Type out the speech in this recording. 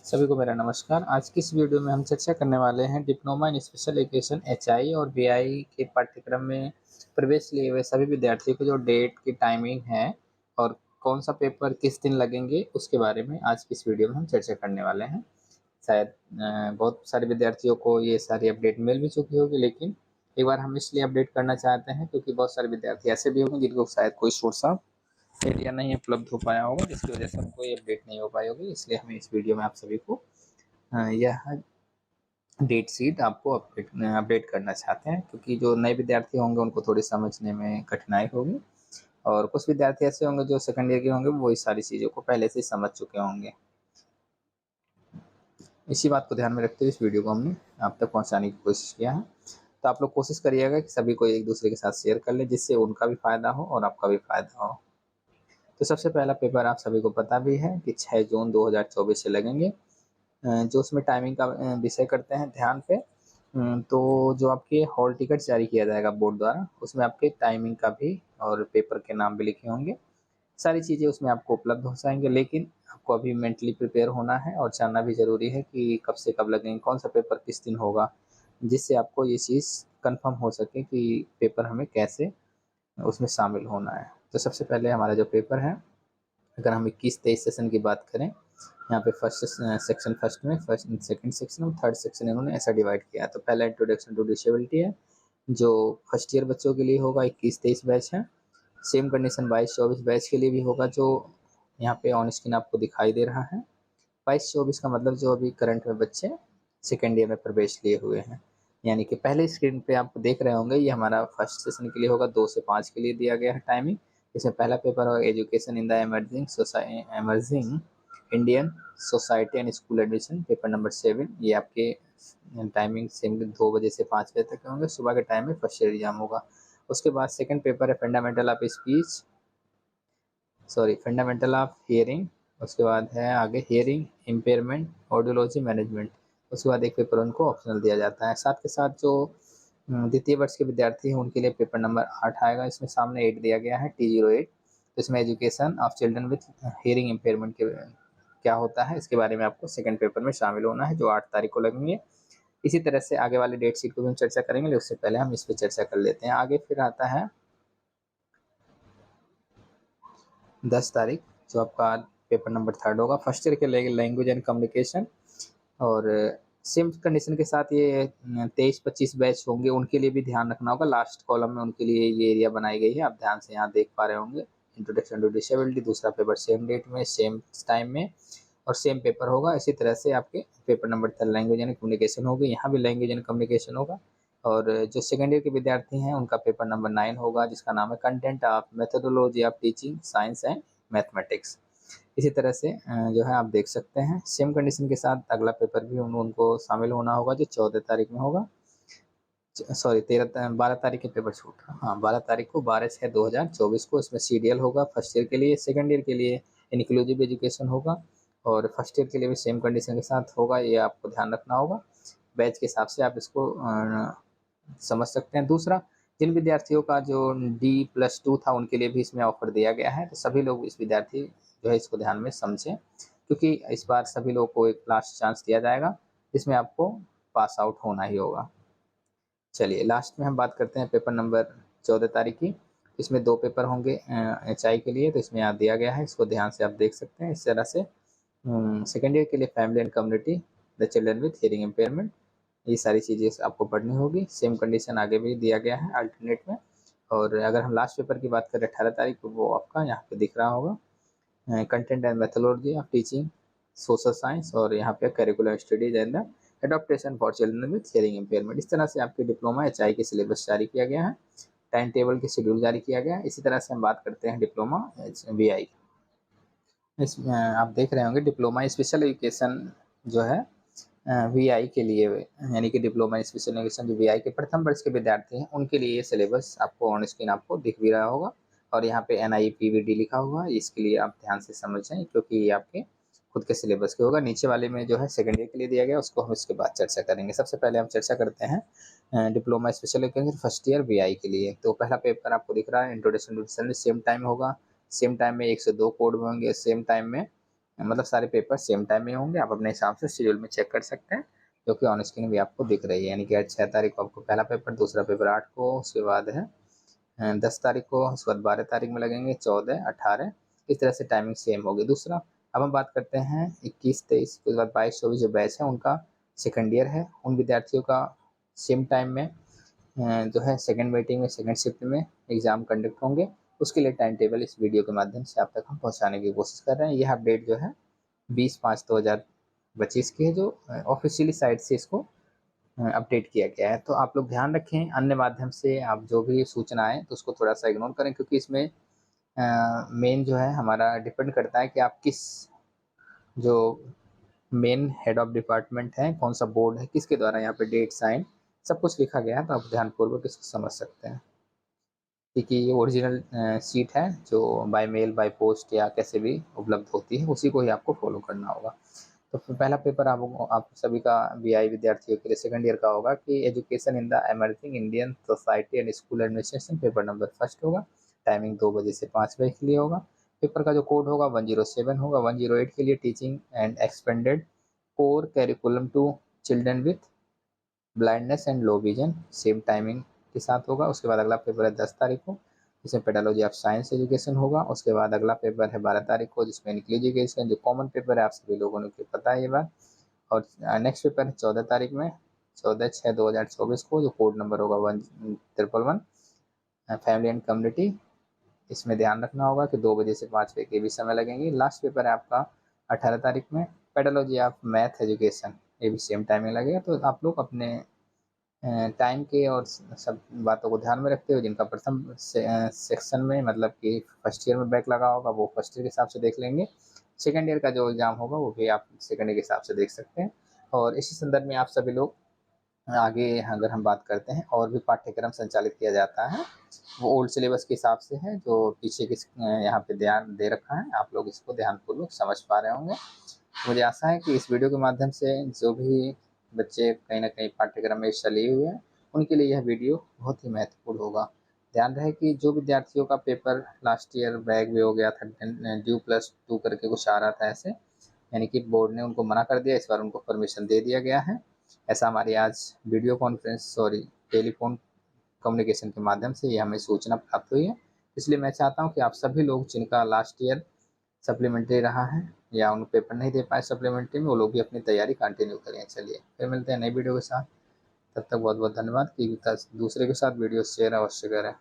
सभी को मेरा नमस्कार। आज की इस वीडियो में हम चर्चा करने वाले हैं diploma in special education HI और बीआई के पाठ्यक्रम में प्रवेश लिए हुए सभी विद्यार्थियों को जो डेट की टाइमिंग है और कौन सा पेपर किस दिन लगेंगे उसके बारे में आज की इस वीडियो में हम चर्चा करने वाले हैं। शायद बहुत सारे विद्यार्थियों को ये सारी अपडेट मिल भी चुकी होगी, लेकिन एक बार हम इसलिए अपडेट करना चाहते हैं क्योंकि बहुत सारे विद्यार्थी ऐसे भी होंगे जिनको शायद कोई सोर्स ऑफ एरिया नहीं उपलब्ध हो पाया होगा, जिसकी वजह से हमको ये अपडेट नहीं हो पाई होगी। इसलिए हमें इस वीडियो में आप सभी को यह डेट शीट आपको अपडेट करना चाहते हैं, क्योंकि जो नए विद्यार्थी होंगे उनको थोड़ी समझने में कठिनाई होगी और कुछ विद्यार्थी ऐसे होंगे जो सेकंड ईयर के होंगे, वो इस सारी चीज़ों को पहले से ही समझ चुके होंगे। इसी बात को ध्यान में रखते हुए इस वीडियो को हमने आप तक पहुंचाने की कोशिश किया है। तो आप लोग कोशिश करिएगा कि सभी को एक दूसरे के साथ शेयर कर लें, जिससे उनका भी फ़ायदा हो और आपका भी फ़ायदा हो। तो सबसे पहला पेपर आप सभी को पता भी है कि 6 जून 2024 से लगेंगे। जो उसमें टाइमिंग का विषय करते हैं ध्यान पे। तो जो आपके हॉल टिकट जारी किया जाएगा बोर्ड द्वारा, उसमें आपके टाइमिंग का भी और पेपर के नाम भी लिखे होंगे। सारी चीज़ें उसमें आपको उपलब्ध हो जाएँगे, लेकिन आपको अभी मेंटली प्रिपेयर होना है और जानना भी ज़रूरी है कि कब से कब लगेंगे, कौन-सा पेपर किस दिन होगा, जिससे आपको ये चीज़ कन्फर्म हो सके कि पेपर हमें कैसे उसमें शामिल होना है। तो सबसे पहले हमारा जो पेपर है, अगर हम 21-23 सेशन की बात करें, यहाँ पे सेक्शन फर्स्ट में फर्स्ट सेकंड सेक्शन और थर्ड सेक्शन इन्होंने ऐसा डिवाइड किया है। तो पहला इंट्रोडक्शन टू डिसेबिलिटी है, जो फर्स्ट ईयर बच्चों के लिए होगा, 21-23 बैच है। सेम कंडीशन 22-24 बैच के लिए भी होगा, जो यहाँ पे ऑन स्क्रीन आपको दिखाई दे रहा है। 22-24 का मतलब जो अभी करंट में बच्चे सेकेंड ईयर में प्रवेश लिए हुए हैं, यानी कि पहले स्क्रीन पे आप देख रहे होंगे, ये हमारा फर्स्ट सेशन के लिए होगा, 2 से 5 के लिए दिया गया है टाइमिंग। इसमें पहला पेपर होगा education in the emerging Indian society and school admission, paper number 7। ये आपके टाइमिंग सेम 2 बजे से 5 बजे तक होंगे, सुबह के टाइम में फर्स्ट ईयर एग्जाम होगा। उसके बाद सेकंड पेपर है फंडामेंटल ऑफ हियरिंग। उसके बाद है आगे हियरिंग इम्पेयरमेंट ऑडियोलॉजी मैनेजमेंट। उसके बाद एक पेपर उनको ऑप्शनल दिया जाता है। साथ के साथ जो द्वितीय वर्ष के विद्यार्थी हैं उनके लिए पेपर नंबर 8 आएगा। इसमें सामने 8 दिया गया है, T08। तो इसमें education of children with hearing impairment के क्या होता है, इसके बारे में आपको सेकंड पेपर में शामिल होना है, जो 8 तारीख को लगेंगे। इसी तरह से आगे वाले डेट शीट को भी हम चर्चा करेंगे, लेकिन उससे पहले हम इस पर चर्चा कर लेते हैं। आगे फिर आता है 10 तारीख, जो आपका पेपर नंबर थर्ड होगा, फर्स्ट ईयर के लैंग्वेज एंड कम्युनिकेशन। और सेम कंडीशन के साथ ये 23-25 बैच होंगे, उनके लिए भी ध्यान रखना होगा। लास्ट कॉलम में उनके लिए ये एरिया बनाई गई है, आप ध्यान से यहाँ देख पा रहे होंगे। इंट्रोडक्शन टू डिसेबिलिटी, दूसरा पेपर सेम डेट में सेम टाइम में और सेम पेपर होगा। इसी तरह से आपके paper number third language and communication होगी, यहाँ भी लैंग्वेज एंड कम्युनिकेशन होगा। और जो सेकेंड ईयर के विद्यार्थी हैं उनका पेपर नंबर 9 होगा, जिसका नाम है content of methodology of teaching science and mathematics. इसी तरह से जो है आप देख सकते हैं, सेम कंडीशन के साथ अगला पेपर भी उनको शामिल होना होगा, जो 14 तारीख में होगा। सॉरी 12 तारीख के पेपर छूट रहा, हाँ 12 तारीख को, 12/6/2024 को। इसमें सीडीएल होगा फर्स्ट ईयर के लिए, सेकंड ईयर के लिए इंक्लूसिव एजुकेशन होगा और फर्स्ट ईयर के लिए भी सेम कंडीशन के साथ होगा, ये आपको ध्यान रखना होगा। बैच के हिसाब से आप इसको समझ सकते हैं। दूसरा, जिन विद्यार्थियों का जो D+2 था उनके लिए भी इसमें ऑफर दिया गया है, तो सभी लोग इस विद्यार्थी जो है इसको ध्यान में समझें, क्योंकि इस बार सभी लोग को एक लास्ट चांस दिया जाएगा, जिसमें आपको पास आउट होना ही होगा। चलिए लास्ट में हम बात करते हैं पेपर नंबर 14 तारीख की। इसमें 2 पेपर होंगे एचआई के लिए, तो इसमें यहाँ दिया गया है, इसको ध्यान से आप देख सकते हैं। इस तरह से सेकेंड ईयर के लिए family and community the children with hearing impairment, ये सारी चीज़ें आपको पढ़नी होगी। सेम कंडीशन आगे भी दिया गया है अल्टरनेट में। और अगर हम लास्ट पेपर की बात करें 18 तारीख को, वो आपका यहाँ पे दिख रहा होगा, content and methodology of teaching social science, और यहाँ पे curricular studies and the adaptation for children with hearing impairment. इस तरह से आपके डिप्लोमा एचआई के सिलेबस जारी किया गया है, टाइम टेबल के शेड्यूल जारी किया गया है। इसी तरह से हम बात करते हैं डिप्लोमा बीआई। इसमें आप देख रहे होंगे डिप्लोमा स्पेशल एजुकेशन जो है वीआई के लिए, यानी कि डिप्लोमा स्पेशल एजुकेशन जो वीआई के प्रथम वर्ष के विद्यार्थी हैं उनके लिए ये सिलेबस आपको ऑन स्क्रीन आपको दिख भी रहा होगा, और यहाँ पे NIPVD लिखा हुआ है, इसके लिए आप ध्यान से समझें, क्योंकि ये आपके खुद के सिलेबस के होगा। नीचे वाले में जो है सेकेंड ईयर के लिए दिया गया, उसको हम इसके बाद चर्चा करेंगे। सबसे पहले हम चर्चा करते हैं diploma special education first year VI के लिए। तो पहला पेपर आपको दिख रहा है introduction to disability, same time होगा, सेम टाइम में 102 कोड होंगे, सेम टाइम में मतलब सारे पेपर सेम टाइम में होंगे, आप अपने हिसाब से शेड्यूल में चेक कर सकते हैं, जो कि ऑन स्क्रीन भी आपको दिख रही है। यानी कि 6 तारीख को आपको पहला पेपर, दूसरा पेपर 8 को, उसके बाद है 10 तारीख को, उसके बाद 12 तारीख में लगेंगे, 14, 18, इस तरह से टाइमिंग सेम होगी। दूसरा, अब हम बात करते हैं 21, 23, उसके बाद 22, 24 जो बैच है उनका सेकंड ईयर है, उन विद्यार्थियों का सेम टाइम में जो है सेकंड मीटिंग में, सेकंड शिफ्ट में एग्ज़ाम कंडक्ट होंगे। उसके लिए टाइम टेबल इस वीडियो के माध्यम से आप तक हम पहुँचाने की कोशिश कर रहे हैं। यह अपडेट जो है 20/5/2025 की है, जो ऑफिशियली साइट से इसको अपडेट किया गया है। तो आप लोग ध्यान रखें, अन्य माध्यम से आप जो भी सूचना आए तो उसको थोड़ा सा इग्नोर करें, क्योंकि इसमें मेन जो है हमारा डिपेंड करता है कि आप किस जो मेन हेड ऑफ डिपार्टमेंट है, कौन सा बोर्ड है, किसके द्वारा यहाँ पे डेट साइन सब कुछ लिखा गया है, तो आप ध्यानपूर्वक इसको समझ सकते हैं। क्योंकि ये ओरिजिनल सीट है जो बाय मेल, बाय पोस्ट या कैसे भी उपलब्ध होती है, उसी को ही आपको फॉलो करना होगा। तो पहला पेपर आप सभी का बीआई विद्यार्थियों के लिए सेकंड ईयर का होगा कि education in the emerging Indian society and school administration, paper number first होगा। टाइमिंग 2 बजे से 5 बजे के लिए होगा। पेपर का जो कोड होगा 107 होगा। 108 के लिए teaching and expanded core curriculum to children with blindness and low vision, same timing के साथ होगा। उसके बाद अगला पेपर है 10 तारीख को, जिसमें पेडालॉजी ऑफ साइंस एजुकेशन होगा। उसके बाद अगला पेपर है 12 तारीख को, जिसमें इंक्लूसिव एजुकेशन, जो कॉमन पेपर है, आप सभी लोगों को पता है ये बात। और नेक्स्ट पेपर है 14 तारीख में, 14/6/2024 को, जो कोड नंबर होगा 1111, फैमिली एंड कम्युनिटी। इसमें ध्यान रखना होगा कि 2 बजे से 5 बजे के भी समय लगेंगे। लास्ट पेपर है आपका 18 तारीख में, पेडालॉजी ऑफ मैथ एजुकेशन, ये भी सेम टाइमिंग लगेगा। तो आप लोग अपने टाइम के और सब बातों को ध्यान में रखते हुए, जिनका प्रथम सेक्शन में मतलब कि फर्स्ट ईयर में बैक लगा होगा, वो फर्स्ट ईयर के हिसाब से देख लेंगे। सेकंड ईयर का जो एग्ज़ाम होगा वो भी आप सेकंड ईयर के हिसाब से देख सकते हैं। और इसी संदर्भ में आप सभी लोग आगे अगर हम बात करते हैं, और भी पाठ्यक्रम संचालित किया जाता है, वो ओल्ड सिलेबस के हिसाब से है, जो पीछे के यहाँ पे ध्यान दे रखा है। आप लोग इसको ध्यानपूर्वक समझ पा रहे होंगे। मुझे आशा है कि इस वीडियो के माध्यम से जो भी बच्चे कहीं न कहीं पाठ्यक्रम में हिस्सा लिए हुए हैं, उनके लिए यह वीडियो बहुत ही महत्वपूर्ण होगा। ध्यान रहे कि जो विद्यार्थियों का पेपर लास्ट ईयर बैक भी हो गया था, ड्यू +2 करके कुछ आ रहा था ऐसे, यानी कि बोर्ड ने उनको मना कर दिया, इस बार उनको परमिशन दे दिया गया है। ऐसा हमारी आज video conference sorry telephone communication के माध्यम से ये हमें सूचना प्राप्त हुई है। इसलिए मैं चाहता हूँ कि आप सभी लोग जिनका लास्ट ईयर सप्लीमेंट्री रहा है या उन पेपर नहीं दे पाए सप्लीमेंट्री में, वो लोग भी अपनी तैयारी कंटिन्यू करें। चलिए फिर मिलते हैं नई वीडियो के साथ, तब तक बहुत बहुत धन्यवाद। कि दूसरे के साथ वीडियो शेयर अवश्य करें।